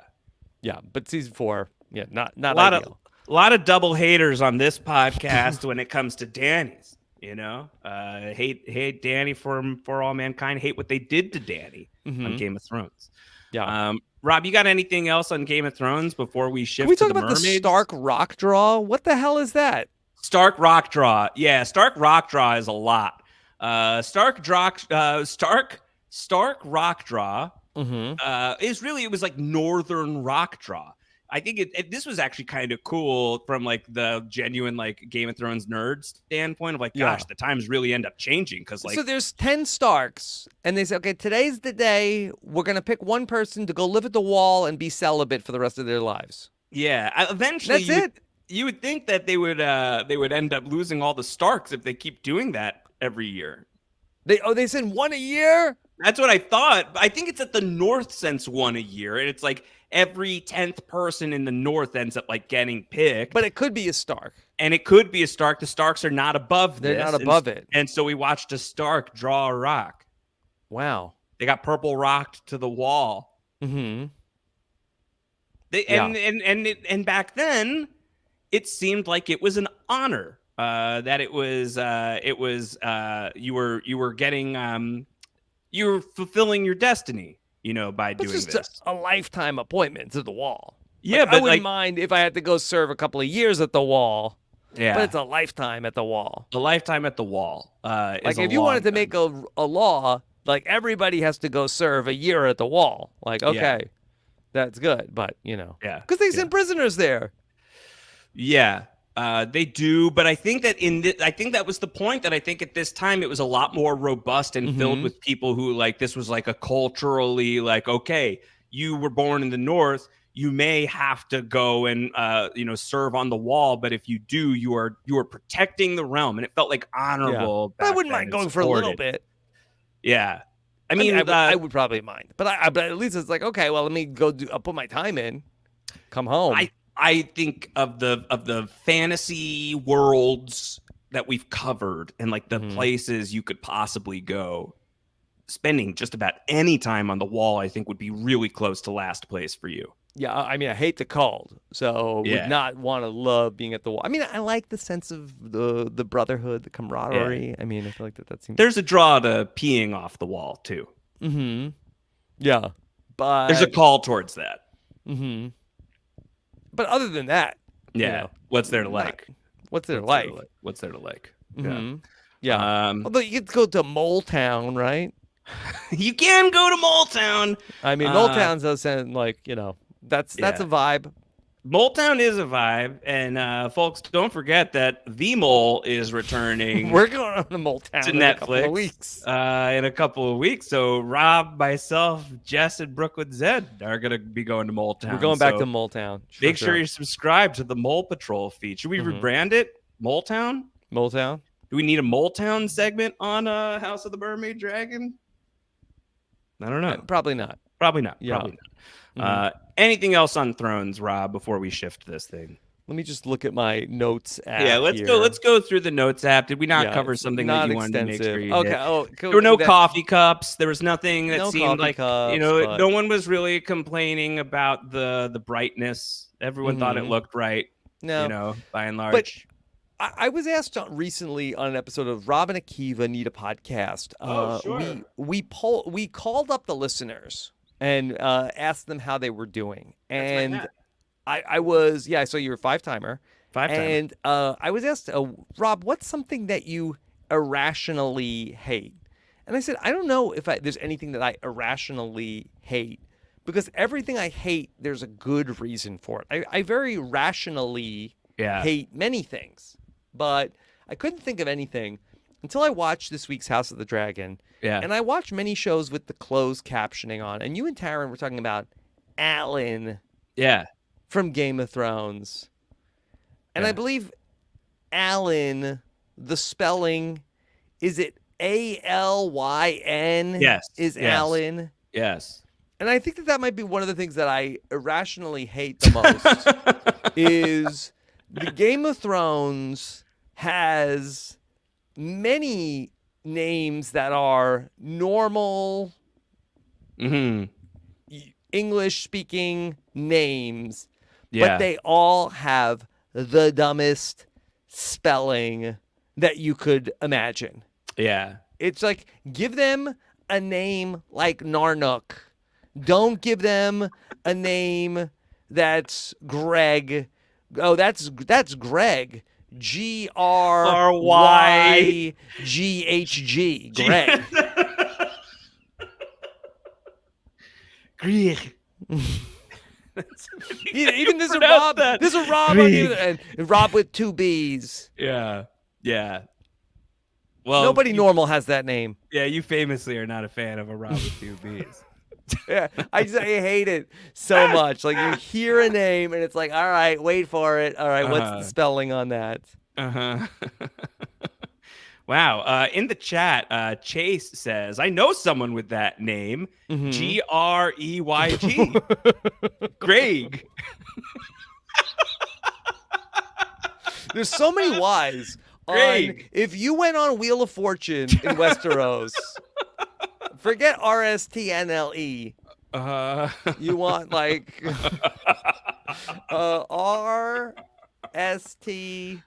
but season 4, not ideal. A lot of double haters on this podcast when it comes to Danny's. Hate Danny for All Mankind. Hate what they did to Danny. on Game of Thrones. Yeah. Rob, you got anything else on Game of Thrones before we shift Can we to talk the about the mermaids? Stark rock draw? What the hell is that? Stark rock draw. Yeah, Stark rock draw is a lot. Stark rock draw is really, it was like northern rock draw. I think this was actually kind of cool from like the genuine like Game of Thrones nerd standpoint of like, gosh, the times really end up changing because like. So there's 10 Starks, and they say, okay, today's the day we're gonna pick one person to go live at the Wall and be celibate for the rest of their lives. Yeah, eventually you would think that they would end up losing all the Starks if they keep doing that every year. They send one a year? That's what I thought. I think it's at the North since one a year, and it's like every 10th person in the North ends up like getting picked. But it could be a Stark. And it could be a Stark. The Starks are not above this. They're not above it. And so we watched a Stark draw a rock. Wow. They got purple rocked to the wall. Mm-hmm. And back then, it seemed like it was an honor. That it was you were getting you were fulfilling your destiny, by doing this. Just a lifetime appointment to the Wall. Yeah, but I wouldn't mind if I had to go serve a couple of years at the Wall. Yeah, but it's a lifetime at the Wall. A lifetime at the Wall. Like if you wanted to make a law, like everybody has to go serve a year at the Wall. Like okay, that's good, but because they send prisoners there. Yeah. They do, but I think that I think that was the point, that I think at this time it was a lot more robust and filled with people who like this was like a culturally like, okay, you were born in the North, you may have to go and serve on the Wall, but if you do, you are protecting the realm, and it felt like honorable. I wouldn't mind going for a little bit. Yeah, I would probably mind, but at least it's like, okay, well, let me go I'll put my time in, come home. I think of the fantasy worlds that we've covered and like the places you could possibly go, spending just about any time on the Wall, I think would be really close to last place for you. Yeah, I mean, I hate the cold, so would not want to love being at the Wall. I mean, I like the sense of the brotherhood, the camaraderie. Yeah. I mean, I feel like that seems. There's a draw to peeing off the Wall too. Mm-hmm. Yeah, but there's a call towards that. Mm-hmm. But other than that, what's there to like? What's there to like? What's there to like? Mm-hmm. Yeah. Although you could go to Mole Town, right? You can go to Mole Town. I mean, Mole Town does sound like that's a vibe. Mole Town is a vibe, and folks, don't forget that The Mole is returning. We're going on to Mole Town to in Netflix a couple of weeks. In a couple of weeks. So Rob, myself, Jess, and Brooklyn Zed are gonna be going to Mole Town. We're going back to Mole Town. Make sure you subscribe to the Mole Patrol feed. Should we rebrand it? Mole Town? Mole Town? Do we need a Mole Town segment on House of the Mermaid Dragon? I don't know. Probably not. Probably not. Yeah. Probably not. Anything else on Thrones, Rob, before we shift this thing? Let me just look at my notes app. Yeah, let's go through the notes app. Did we not cover something that you wanted to make sure you did? Oh, there were no coffee cups. There was nothing that seemed like cups, no one was really complaining about the brightness. Everyone thought it looked right. No, by and large. But I was asked recently on an episode of Rob and Akiva Need a Podcast. Sure. We called up the listeners and asked them how they were doing. And I saw you were a five-timer. And I was asked, Rob, what's something that you irrationally hate? And I said, I don't know if there's anything that I irrationally hate, because everything I hate, there's a good reason for it. I very rationally hate many things, but I couldn't think of anything until I watched this week's House of the Dragon. Yeah. And I watched many shows with the closed captioning on. And you and Taryn were talking about Alan. Yeah. From Game of Thrones. And I believe Alan, the spelling, is it Alyn? Yes. Is Alan? Yes. And I think that might be one of the things that I irrationally hate the most is the Game of Thrones has many names that are normal English-speaking names, but they all have the dumbest spelling that you could imagine. Yeah. It's like, give them a name like Narnuk. Don't give them a name that's Greg. Oh, that's Greg. GRYGHG. Greg. Greg. Even there's a Rob. There's a Rob on the other end. And Rob with 2 B's. Yeah. Well, nobody normal has that name. Yeah, you famously are not a fan of a Rob with 2 B's. Yeah, I hate it so much. Like you hear a name and it's like, all right, wait for it. All right, what's the spelling on that? Wow. In the chat, Chase says, I know someone with that name. Greyg. Greg. There's so many Y's. If you went on Wheel of Fortune in Westeros, forget RSTNLE. You want like RST.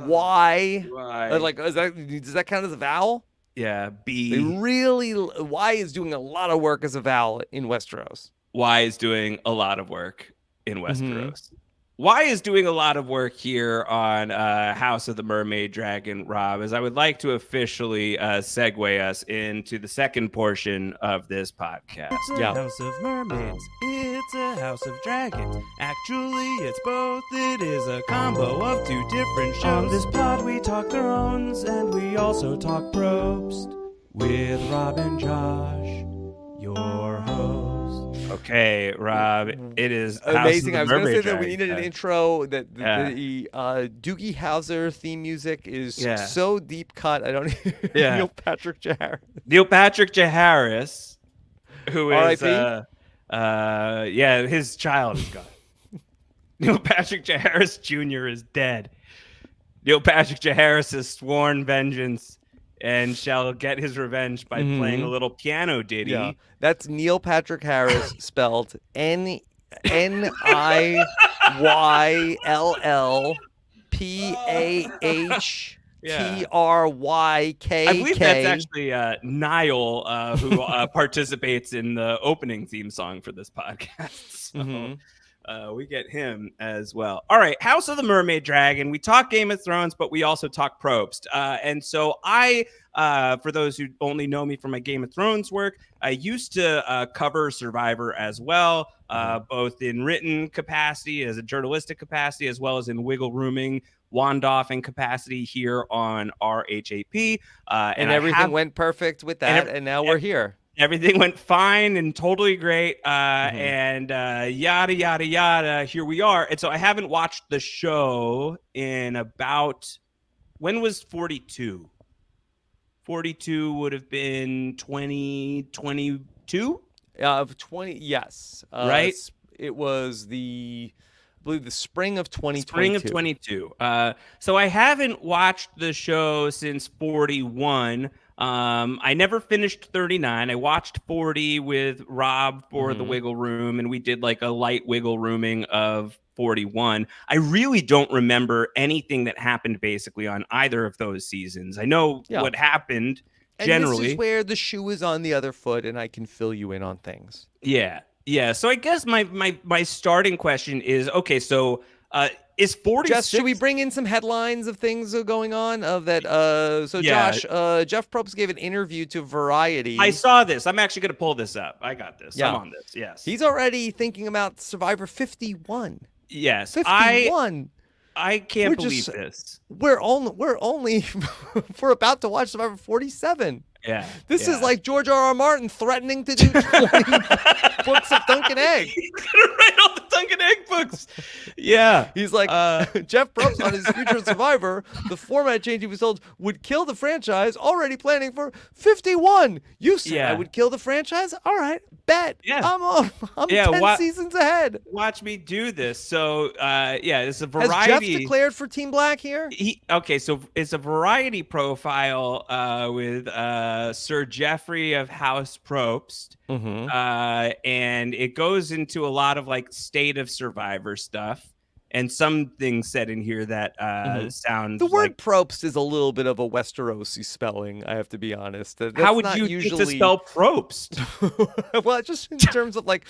Y. Like, does that count as a vowel? Yeah, B. They really, Y is doing a lot of work as a vowel in Westeros. Y is doing a lot of work in Westeros. Y is doing a lot of work here on House of the Mermaid Dragon, Rob, as I would like to officially segue us into the second portion of this podcast. It's a house of mermaids. It's a house of dragons. Actually, it's both. It is a combo of 2 different shows. On this pod, we talk Thrones, and we also talk Probst with Rob and Josh, your hosts. Okay, Rob, it is amazing. I was going to say that we Dragon. needed an intro. That the Doogie Howser theme music is so deep cut. I don't. Neil Patrick Jaharis. Neil Patrick Jaharis, who is R.I.P.? his child is gone. Neil Patrick Jaharis Jr. is dead. Neil Patrick Jaharis has sworn vengeance and shall get his revenge by playing a little piano ditty. Yeah. That's Neil Patrick Harris spelled NILPAHTRYK. I believe that's actually Niall who participates in the opening theme song for this podcast. So, we get him as well. All right, House of the Mermaid Dragon. We talk Game of Thrones, but we also talk Probst. And so I, for those who only know me from my Game of Thrones work, I used to cover Survivor as well, both in written capacity, as a journalistic capacity, as well as in wiggle rooming, wand-offing capacity here on RHAP. And everything went perfect with that, and now we're here. Everything went fine and totally great, and yada, yada, yada. Here we are. And so I haven't watched the show in about, when was 42? 42 would have been 2022? Of 20, yes. Right? It was I believe the spring of 2022. Spring of 22. So I haven't watched the show since 41. I never finished 39. I watched 40 with Rob for the Wiggle Room, and we did like a light wiggle rooming of 41. I really don't remember anything that happened basically on either of those seasons. I know what happened generally. And this is where the shoe is on the other foot, and I can fill you in on things. Yeah. So I guess my starting question is, okay, so is 46... Jess, should we bring in some headlines of things going on? Josh, Jeff Probst gave an interview to Variety. I saw this. I'm actually going to pull this up. I got this. I'm on this. Yes. He's already thinking about Survivor 51. Yes. 51. I can't believe this. We're about to watch Survivor 47. Yeah. This is like George R.R. Martin threatening to do 20 books of Dunkin' Egg. He's going to write all the Dunkin' Egg books. Yeah. He's like, Jeff Probst on his Future Survivor, the format change he was told would kill the franchise, already planning for 51. You said I would kill the franchise? All right, bet. Yeah. I'm 10 seasons ahead. Watch me do this. So, it's a Variety. Has Jeff declared for Team Black here? So it's a Variety profile with Sir Jeffrey of House Probst. And it goes into a lot of like state of Survivor stuff. and some things said in here that sound The word like Probst is a little bit of a Westerosi spelling, I have to be honest. That's how would not you usually think to spell Probst? well, just in terms of like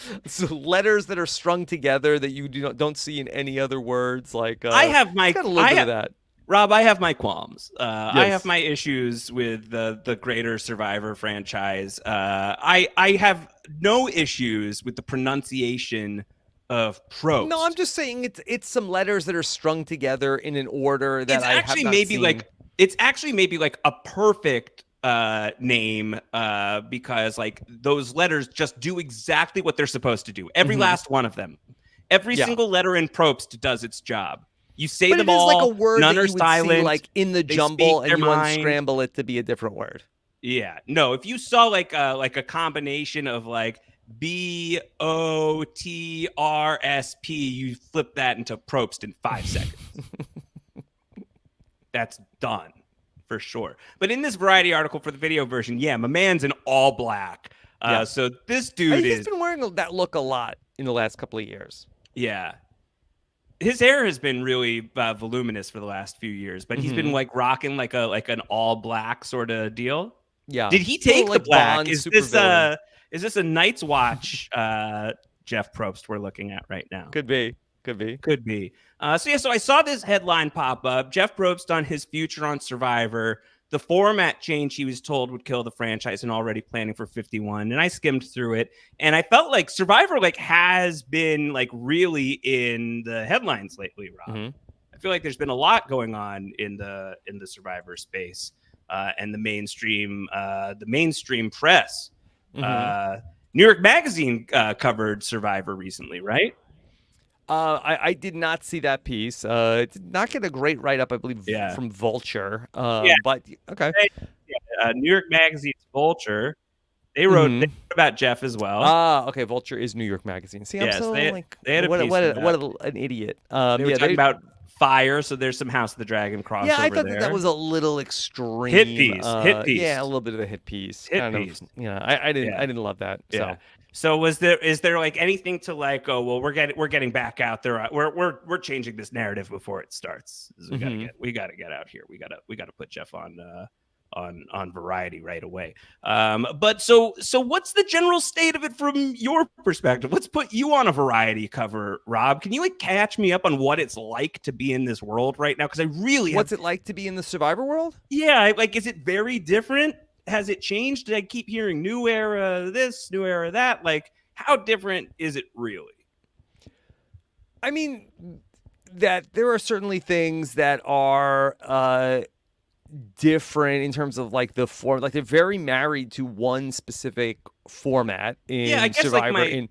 letters that are strung together that you don't see in any other words. Like I have my it's got a little bit of that. Rob, I have my qualms. I have Yes. my issues with the greater Survivor franchise. I have no issues with the pronunciation of Probst. No, I'm just saying it's some letters that are strung together in an order that It's I actually have not maybe seen. like it's actually maybe like a perfect name because like those letters just do exactly what they're supposed to do. Every last one of them. Every single letter in Probst does its job. You say but them it is all. like a word None that are you would silent. see like in the They jumble, speak and their you mind. unscramble it to be a different word. Yeah, no. If you saw like a combination of like BOTRSP, you flip that into Probst in 5 seconds. That's done for sure. But in this Variety article for the video version, yeah, my man's in all black. So this dude He's been wearing that look a lot in the last couple of years. Yeah. His hair has been really voluminous for the last few years, but he's been like rocking like an all black sort of deal. Yeah. Did he take like the black? Bond Is supervillain. this a Night's Watch Jeff Probst we're looking at right now? Could be. Could be. So I saw this headline pop up. Jeff Probst on his future on Survivor. The format change he was told would kill the franchise and already planning for 51. And I skimmed through it and I felt like Survivor like has been like really in the headlines lately, Rob. I feel like there's been a lot going on in the Survivor space and the mainstream press. New York Magazine covered Survivor recently, right? I did not see that piece. It did not get a great write-up, I believe, from Vulture. But okay. New York Magazine's Vulture. They wrote about Jeff as well. Okay. Vulture is New York Magazine. See, Yes, I'm so they had a what piece an idiot. They were talking about fire, so there's some House of the Dragon crossover. Yeah, I thought there. that was a little extreme. Hit piece. Yeah, a little bit of a hit piece. I didn't love that. Yeah. So is there like anything to like? Oh well, we're getting back out there. We're changing this narrative before it starts. We gotta get out here. We gotta put Jeff on Variety right away. But so what's the general state of it from your perspective? Let's put you on a Variety cover, Rob. Can you like catch me up on what it's like to be in this world right now? Because I really what's it like to be in the Survivor world? Yeah, like is it very different? Has it changed? Did I keep hearing new era this, new era that? Like, how different is it really? I mean, that there are certainly things that are different in terms of like the form. Like they're very married to one specific format in I guess Survivor. Like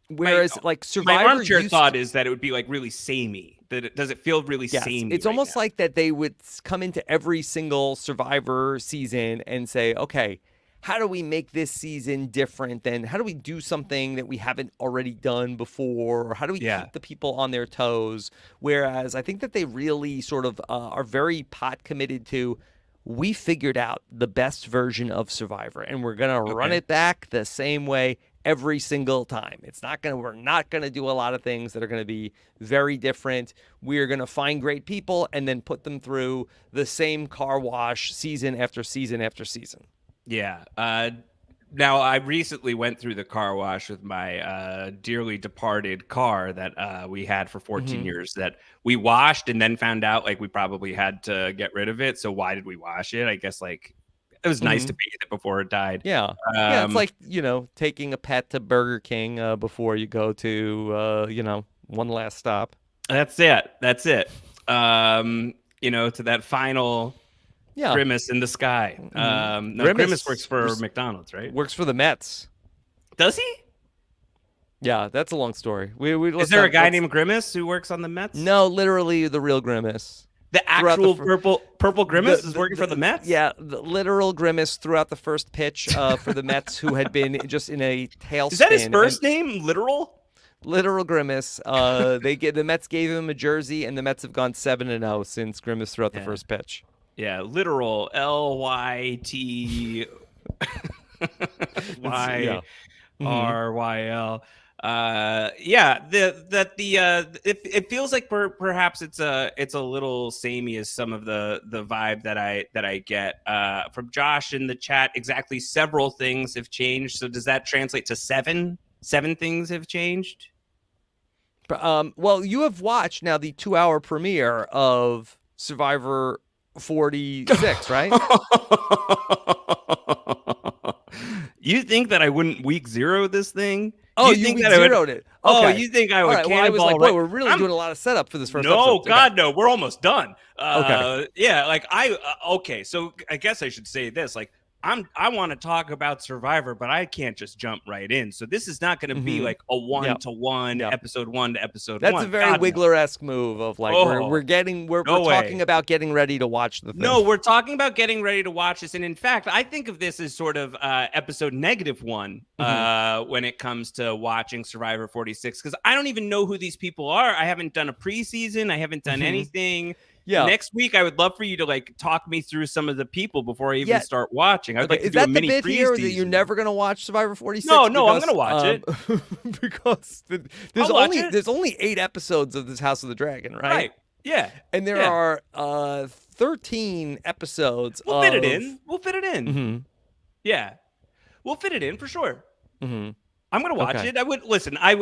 whereas like Survivor, my armchair thought is that it would be like really samey. Does it feel really samey? It's almost like that they would come into every single Survivor season and say, okay, how do we make this season different than how do we do something that we haven't already done before? Or how do we keep the people on their toes? Whereas I think that they really sort of are very pot committed to, we figured out the best version of Survivor and we're going to run it back the same way every single time. We're not going to do a lot of things that are going to be very different. We're going to find great people and then put them through the same car wash season after season after season. Yeah. Now, I recently went through the car wash with my dearly departed car that we had for 14 years that we washed and then found out like we probably had to get rid of it. So why did we wash it? I guess like it was nice to bathe it before it died. Yeah. It's like, taking a pet to Burger King before you go to, one last stop. That's it. To that final Grimace in the sky. No, Grimace works for McDonald's, right? Works for the Mets. Does he? Yeah, that's a long story. Is there a guy named Grimace who works on the Mets? No, literally the real Grimace. The actual purple Grimace is working for the Mets? Yeah, the literal Grimace throughout the first pitch for the Mets, who had been just in a tailspin. Is that his first name? Literal Grimace. The Mets gave him a jersey, and the Mets have gone 7-0 since Grimace throughout the first pitch. Yeah, literal LYTYRYL. It feels like perhaps it's a little samey as some of the vibe that I get from Josh in the chat. Exactly, several things have changed. So does that translate to seven things have changed? Well, you have watched now the 2-hour premiere of Survivor 46, right? You think that I wouldn't week zero this thing? Oh, you week zeroed it. Okay. Oh, you think I would? All right. Well, I was like, right? boy, we're really doing a lot of setup for this first no, episode. God, no, we're almost done. Okay. Yeah, like okay, so I guess I should say this, like, I want to talk about Survivor, but I can't just jump right in. So this is not going to be like a 1-to-1 episode 1 to episode 1. That's a very Wigler-esque move of like we're talking about getting ready to watch the thing. No, we're talking about getting ready to watch this, and in fact, I think of this as sort of episode -1 when it comes to watching Survivor 46, because I don't even know who these people are. I haven't done a preseason. I haven't done anything. Yeah. Next week, I would love for you to like talk me through some of the people before I even start watching. I would like to do a mini bit here that you're never going to watch Survivor 46? No, I'm going to watch it because there's only 8 episodes of this House of the Dragon, right? Right. Yeah. And there are 13 episodes. We'll fit it in. Mm-hmm. Yeah. We'll fit it in for sure. Mm-hmm. I'm going to watch it. I would listen. I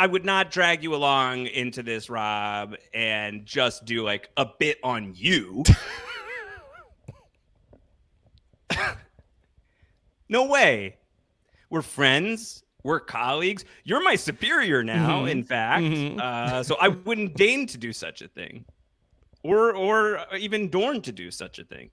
would not drag you along into this, Rob, and just do like a bit on you. No way. We're friends. We're colleagues. You're my superior now, in fact. So I wouldn't deign to do such a thing, or even dorn to do such a thing.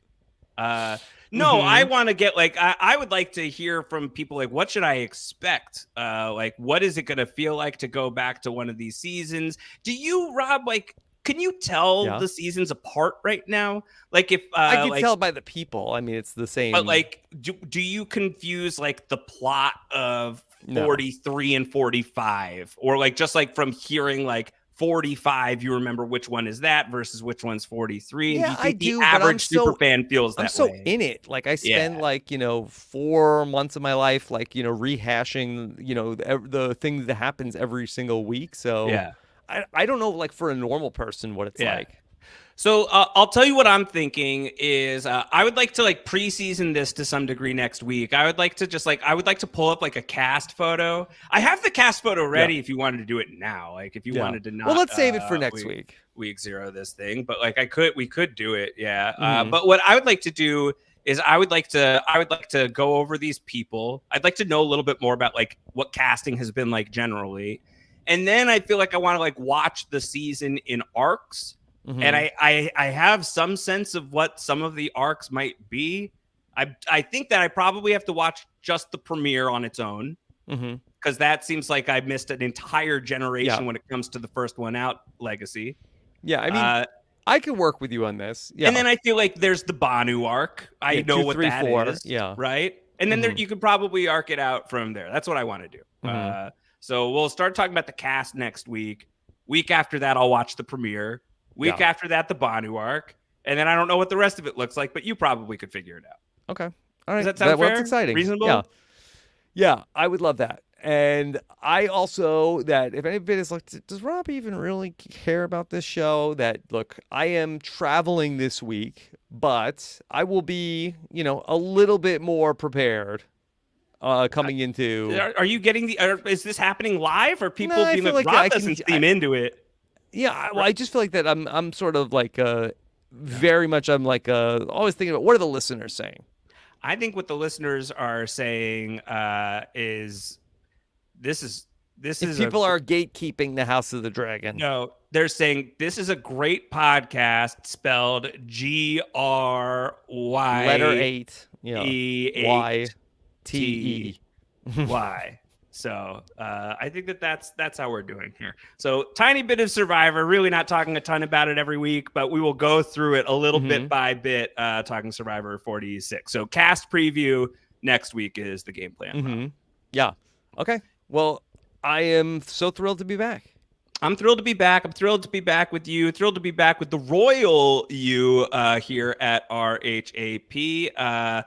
No, I want to get like I would like to hear from people like, what should I expect? Like, what is it going to feel like to go back to one of these seasons? Do you, Rob, like, can you tell the seasons apart right now? Like, if I can tell by the people. I mean, it's the same. But like, do you confuse like the plot of 43 and 45, or like just like from hearing like 45, you remember which one is that versus which one's 43? Yeah, and do you think the average super fan feels that way? I'm so in it. Like I spend like, 4 months of my life, like, rehashing, the thing that happens every single week. So I don't know, like for a normal person, what it's like. So I'll tell you what I'm thinking is I would like to like preseason this to some degree next week. I would like to pull up like a cast photo. I have the cast photo ready if you wanted to do it now. Like if you wanted to not. Well, let's save it for next week. Week 0 this thing, but like we could do it. Yeah. But what I would like to do is I would like to go over these people. I'd like to know a little bit more about like what casting has been like generally. And then I feel like I want to like watch the season in arcs. And I have some sense of what some of the arcs might be. I think that I probably have to watch just the premiere on its own, because that seems like I missed an entire generation when it comes to the first one out legacy. Yeah, I mean, I can work with you on this. Yeah, and then I feel like there's the Banu arc. I know 2, 3, what that 4 is. Yeah, right. And then there, you could probably arc it out from there. That's what I want to do. So we'll start talking about the cast next week. Week after that, I'll watch the premiere. Week after that, the Banu arc. And then I don't know what the rest of it looks like, but you probably could figure it out. Okay. All right. Does that sound fair? That's exciting. Reasonable? Yeah, I would love that. And I also, that if anybody is like, does Rob even really care about this show? That, look, I am traveling this week, but I will be, a little bit more prepared coming into. Are you getting is this happening live? Or people being like, Rob doesn't seem into it? Yeah, well, I just feel like that I'm sort of like very much I'm like always thinking about what are the listeners saying. I think what the listeners are saying is this is people are gatekeeping the House of the Dragon. No, they're saying this is a great podcast spelled GRY letter 8 Y. So I think that's how we're doing here. So tiny bit of Survivor, really not talking a ton about it every week, but we will go through it a little bit by bit, talking Survivor 46. So cast preview next week is the game plan. Yeah. Okay. Well, I am so thrilled to be back. I'm thrilled to be back. I'm thrilled to be back with you. Thrilled to be back with the royal you here at RHAP.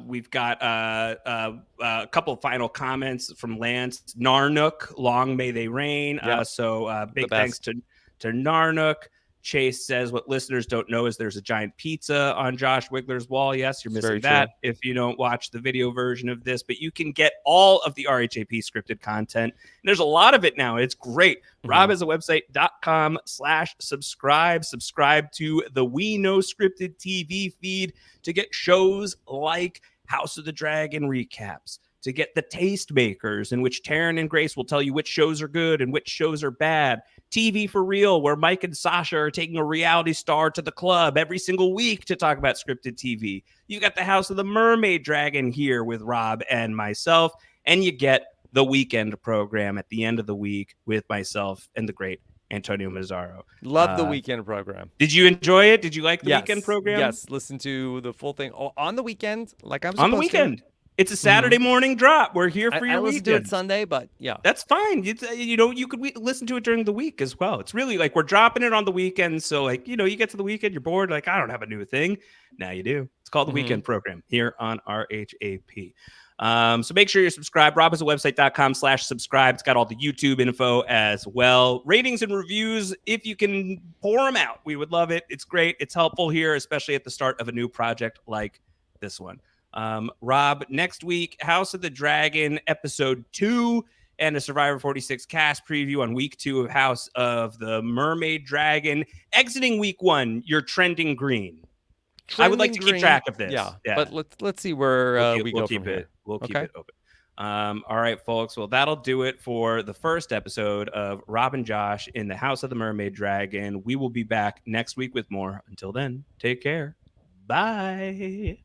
We've got a couple of final comments from Lance. Narnook, long may they reign. Yep. So big thanks to Narnook. Chase says, what listeners don't know is there's a giant pizza on Josh Wigler's wall. Yes, you're missing that if you don't watch the video version of this, but you can get all of the RHAP scripted content. And there's a lot of it now. It's great. Rob has a website.com/subscribe. Subscribe to the We Know Scripted TV feed to get shows like House of the Dragon recaps, to get the Tastemakers, in which Taryn and Grace will tell you which shows are good and which shows are bad. TV for Real, where Mike and Sasha are taking a reality star to the club every single week to talk about scripted TV. You got the House of the Mermaid Dragon here with Rob and myself, and you get the weekend program at the end of the week with myself and the great Antonio Mazzaro. Love the weekend program. Did you enjoy it? Did you like the weekend program? Yes, listen to the full thing on the weekend, like I'm supposed on the weekend. It's a Saturday morning drop. We're here for your I listen weekend. To it Sunday, but yeah. That's fine. You could listen to it during the week as well. It's really like we're dropping it on the weekend. So like, you get to the weekend, you're bored. Like, I don't have a new thing. Now you do. It's called the weekend program here on RHAP. So make sure you're subscribed. Rob has a website.com/subscribe. It's got all the YouTube info as well. Ratings and reviews, if you can pour them out, we would love it. It's great. It's helpful here, especially at the start of a new project like this one. Rob, next week, House of the Dragon, episode 2, and a Survivor 46 cast preview on week 2 of House of the Mermaid Dragon. Exiting week 1, you're trending green. I would like to keep track of this. Yeah. But let's see where we go from here. We'll keep it open. All right, folks. Well, that'll do it for the first episode of Rob and Josh in the House of the Mermaid Dragon. We will be back next week with more. Until then, take care. Bye.